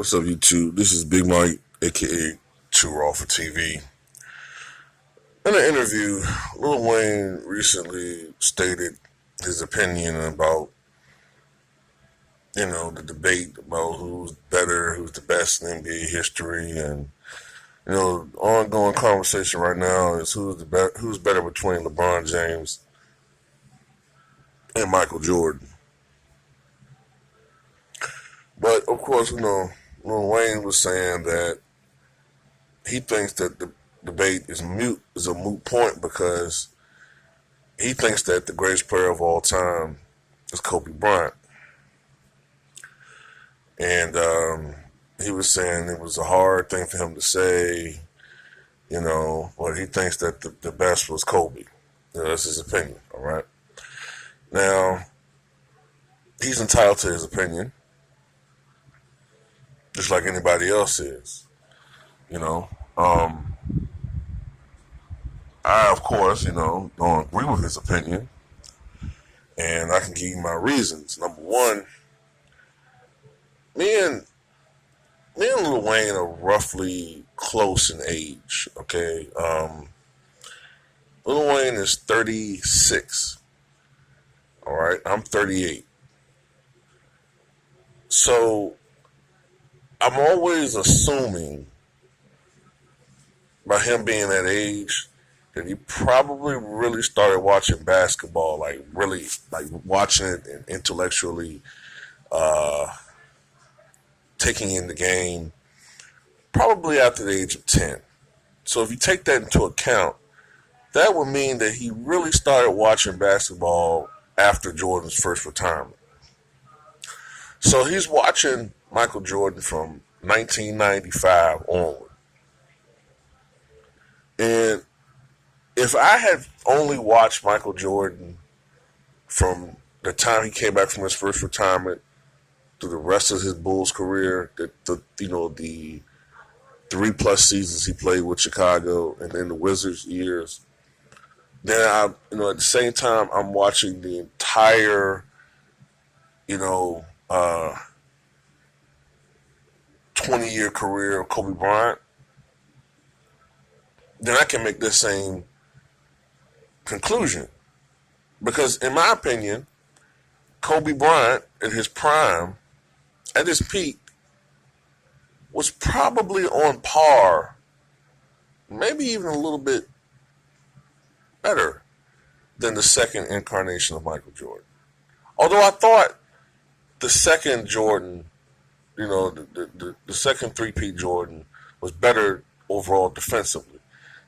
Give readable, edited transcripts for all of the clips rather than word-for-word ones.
What's up, YouTube? This is Big Mike, aka Too Raw for TV. In an interview, Lil Wayne recently stated his opinion about, the debate about who's better, who's the best in NBA history, and ongoing conversation right now is who's better between LeBron James and Michael Jordan. But of course, Lil Wayne was saying that he thinks that the debate is a moot point because he thinks that the greatest player of all time is Kobe Bryant. And he was saying it was a hard thing for him to say, but he thinks that the best was Kobe. That's his opinion, all right? Now, he's entitled to his opinion, just like anybody else is, I, of course, don't agree with his opinion, and I can give you my reasons. Number one, me and Lil Wayne are roughly close in age, okay? Lil Wayne is 36, all right? I'm 38. So, I'm always assuming, by him being that age, that he probably really started watching basketball, like watching it and intellectually taking in the game, probably after the age of 10. So if you take that into account, that would mean that he really started watching basketball after Jordan's first retirement. So he's watching Michael Jordan from 1995 onward. And if I had only watched Michael Jordan from the time he came back from his first retirement through the rest of his Bulls career, the 3+ seasons he played with Chicago, and then the Wizards years, then at the same time I'm watching the entire 20-year career of Kobe Bryant, then I can make the same conclusion. Because in my opinion, Kobe Bryant at his prime, at his peak, was probably on par, maybe even a little bit better than the second incarnation of Michael Jordan. Although I thought the second Jordan, the second three-peat Jordan was better overall defensively.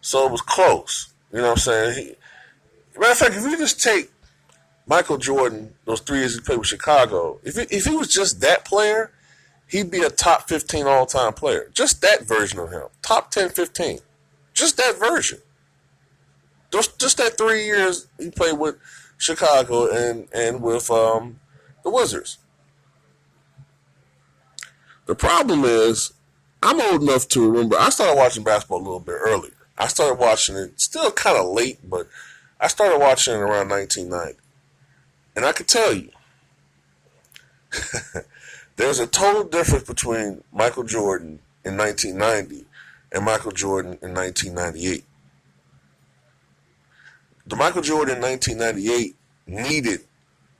So it was close. You know what I'm saying? Matter of fact, if you just take Michael Jordan, those 3 years he played with Chicago, if he was just that player, he'd be a top 15 all-time player. Just that version of him. Top 10, 15. Just that version. Just that 3 years he played with Chicago and with the Wizards. The problem is, I'm old enough to remember, I started watching basketball a little bit earlier. I started watching it still kind of late, but I started watching it around 1990. And I can tell you, there's a total difference between Michael Jordan in 1990 and Michael Jordan in 1998. The Michael Jordan in 1998 needed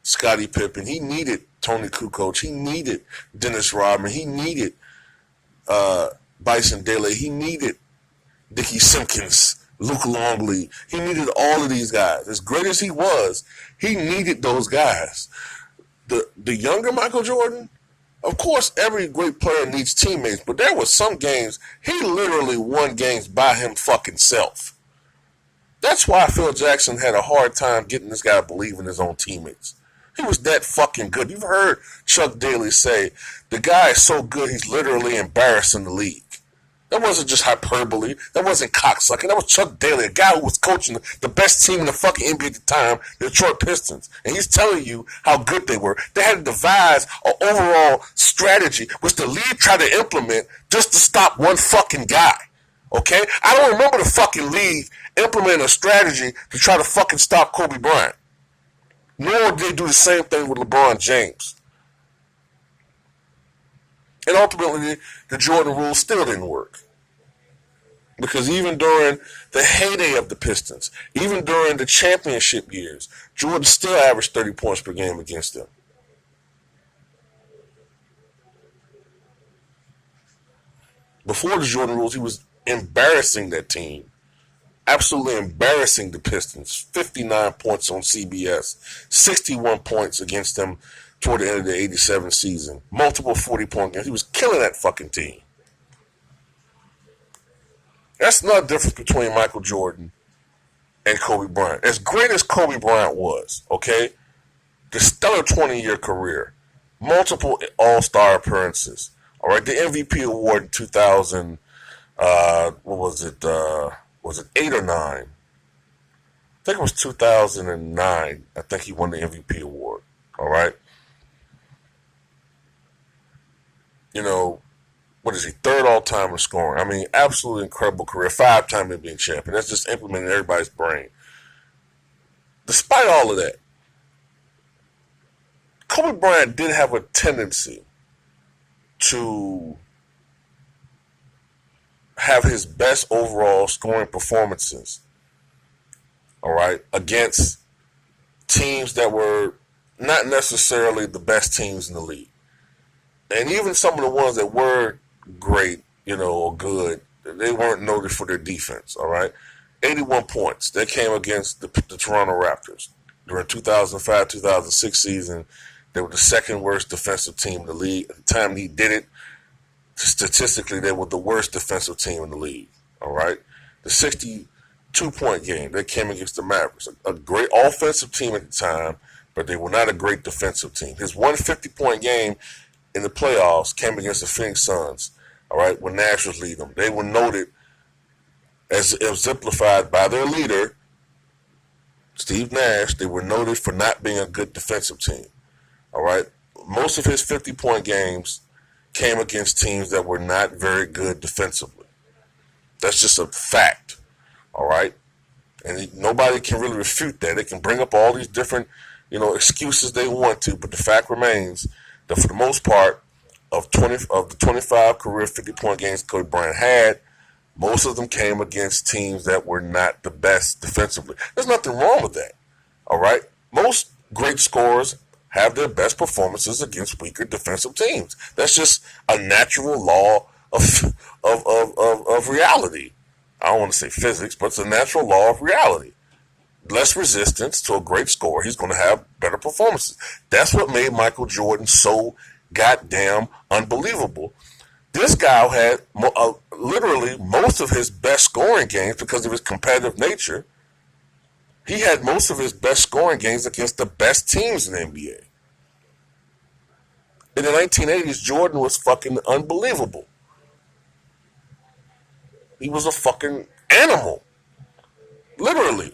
Scottie Pippen. He needed Tony Kukoc. He needed Dennis Rodman. He needed Bison Dele. He needed Dickie Simpkins, Luke Longley. He needed all of these guys. As great as he was, he needed those guys. The younger Michael Jordan, of course, every great player needs teammates, but there were some games he literally won games by him fucking self. That's why Phil Jackson had a hard time getting this guy to believe in his own teammates. He was that fucking good. You've heard Chuck Daly say, the guy is so good he's literally embarrassing the league. That wasn't just hyperbole. That wasn't cocksucking. That was Chuck Daly, a guy who was coaching the best team in the fucking NBA at the time, the Detroit Pistons. And he's telling you how good they were. They had to devise an overall strategy, which the league tried to implement just to stop one fucking guy. Okay? I don't remember the fucking league implementing a strategy to try to fucking stop Kobe Bryant. Nor did they do the same thing with LeBron James. And on ultimately, the Jordan rule still didn't work. Because even during the heyday of the Pistons, even during the championship years, Jordan still averaged 30 points per game against them. Before the Jordan rules, he was embarrassing that team. Absolutely embarrassing the Pistons. 59 points on CBS. 61 points against them toward the end of the 87 season. Multiple 40-point games. He was killing that fucking team. That's not the difference between Michael Jordan and Kobe Bryant. As great as Kobe Bryant was, okay, the stellar 20-year career, multiple All-Star appearances, all right, the MVP award in 2000, what was it, was it 8 or 9? I think it was 2009. I think he won the MVP award, all right? You know, what is he, third all-time in scoring. I mean, absolutely incredible career, 5-time NBA champion. That's just implemented in everybody's brain. Despite all of that, Kobe Bryant did have a tendency to have his best overall scoring performances, all right, against teams that were not necessarily the best teams in the league. And even some of the ones that were great, you know, or good, they weren't noted for their defense, all right? 81 points. They came against the Toronto Raptors. During 2005-2006 season, they were the second worst defensive team in the league. At the time he did it, statistically, they were the worst defensive team in the league, all right? The 62-point game, they came against the Mavericks. A great offensive team at the time, but they were not a great defensive team. His 150-point game in the playoffs came against the Phoenix Suns, all right, when Nash was leading them. They were noted, as exemplified by their leader, Steve Nash, they were noted for not being a good defensive team, all right? Most of his 50-point games came against teams that were not very good defensively. That's just a fact, all right? And nobody can really refute that. They can bring up all these different, you know, excuses they want to, but the fact remains that for the most part, of the 25 career 50-point games Kobe Bryant had, most of them came against teams that were not the best defensively. There's nothing wrong with that, all right? Most great scorers have their best performances against weaker defensive teams. That's just a natural law of reality. I don't want to say physics, but it's a natural law of reality. Less resistance to a great scorer, he's going to have better performances. That's what made Michael Jordan so goddamn unbelievable. This guy had literally most of his best scoring games because of his competitive nature. He had most of his best scoring games against the best teams in the NBA. In the 1980s, Jordan was fucking unbelievable. He was a fucking animal. Literally.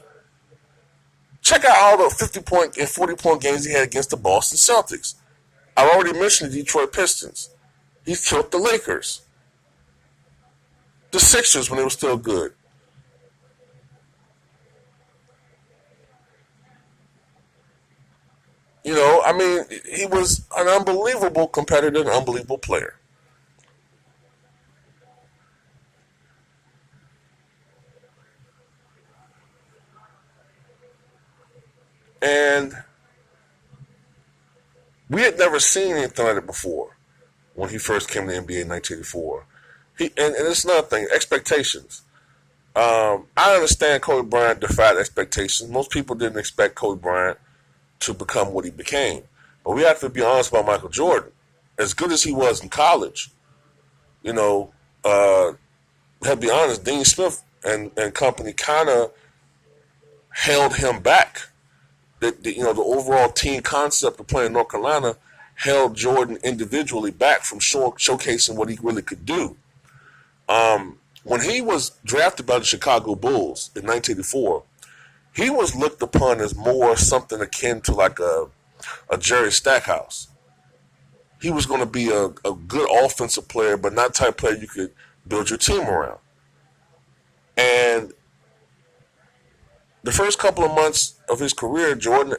Check out all the 50-point and 40-point games he had against the Boston Celtics. I've already mentioned the Detroit Pistons. He killed the Lakers. The Sixers when they were still good. You know, I mean, he was an unbelievable competitor, an unbelievable player. And we had never seen anything like it before when he first came to the NBA in 1984. And it's another thing, expectations. I understand Kobe Bryant defied expectations. Most people didn't expect Kobe Bryant to become what he became. But we have to be honest about Michael Jordan. As good as he was in college, you know, to be honest, Dean Smith and company kind of held him back. You know, the overall team concept of playing North Carolina held Jordan individually back from showcasing what he really could do. When he was drafted by the Chicago Bulls in 1984, he was looked upon as more something akin to like a Jerry Stackhouse. He was going to be a good offensive player, but not the type of player you could build your team around. And the first couple of months of his career, Jordan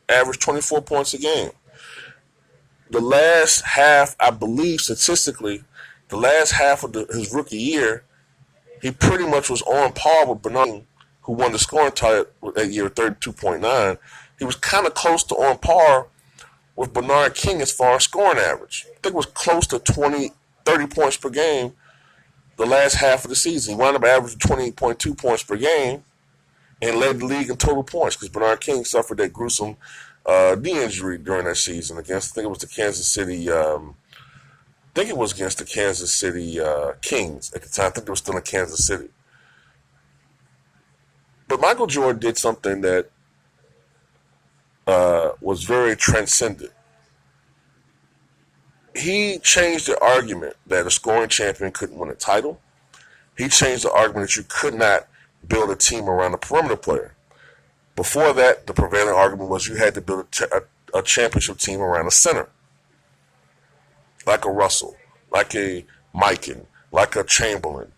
averaged 24 points a game. the last half, I believe statistically, the last half of his rookie year, he pretty much was on par with Bernard, who won the scoring title that year, 32.9. He was kind of close to on par with Bernard King as far as scoring average. I think it was close to 30 points per game the last half of the season. He wound up averaging 20.2 points per game and led the league in total points because Bernard King suffered that gruesome knee injury during that season against, I think it was the Kansas City, Kings at the time. I think they were still in Kansas City. But Michael Jordan did something that was very transcendent. He changed the argument that a scoring champion couldn't win a title. He changed the argument that you could not build a team around a perimeter player. Before that, the prevailing argument was you had to build a championship team around a center. Like a Russell, like a Mikan, like a Chamberlain,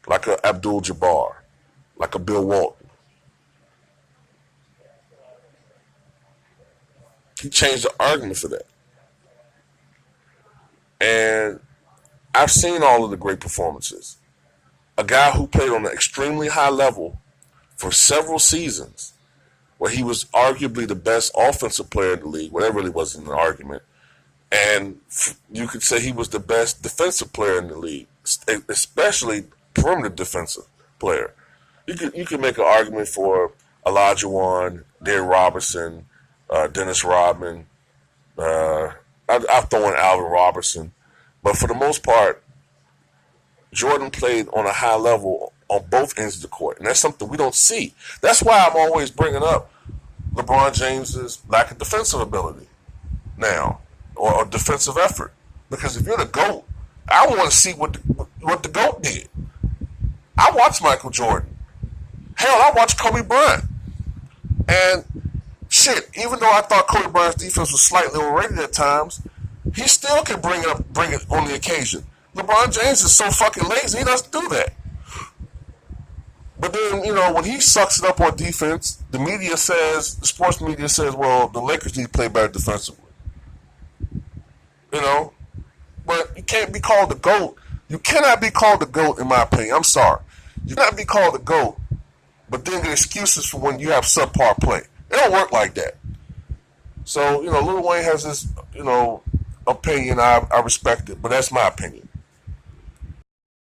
like a Abdul-Jabbar, like a Bill Walton. He changed the argument for that. And I've seen all of the great performances. A guy who played on an extremely high level for several seasons, where he was arguably the best offensive player in the league, whatever really wasn't an argument, and you could say he was the best defensive player in the league, especially perimeter defensive player. You could make an argument for Elijah Wan, Derrick Robertson, Dennis Rodman. I'll throw in Alvin Robertson. But for the most part, Jordan played on a high level on both ends of the court. And that's something we don't see. That's why I'm always bringing up LeBron James's lack of defensive ability now, or defensive effort. Because if you're the GOAT, I want to see what the GOAT did. I watched Michael Jordan. Hell, I watched Kobe Bryant. And shit, even though I thought Kobe Bryant's defense was slightly overrated at times, he still can bring it on the occasion. LeBron James is so fucking lazy, he doesn't do that. But then, when he sucks it up on defense, the sports media says, well, the Lakers need to play better defensively. But you can't be called the GOAT. You cannot be called the GOAT, in my opinion. I'm sorry. You cannot be called the GOAT, but then get excuses for when you have subpar play. It don't work like that. So, Lil Wayne has this, opinion. I respect it, but that's my opinion.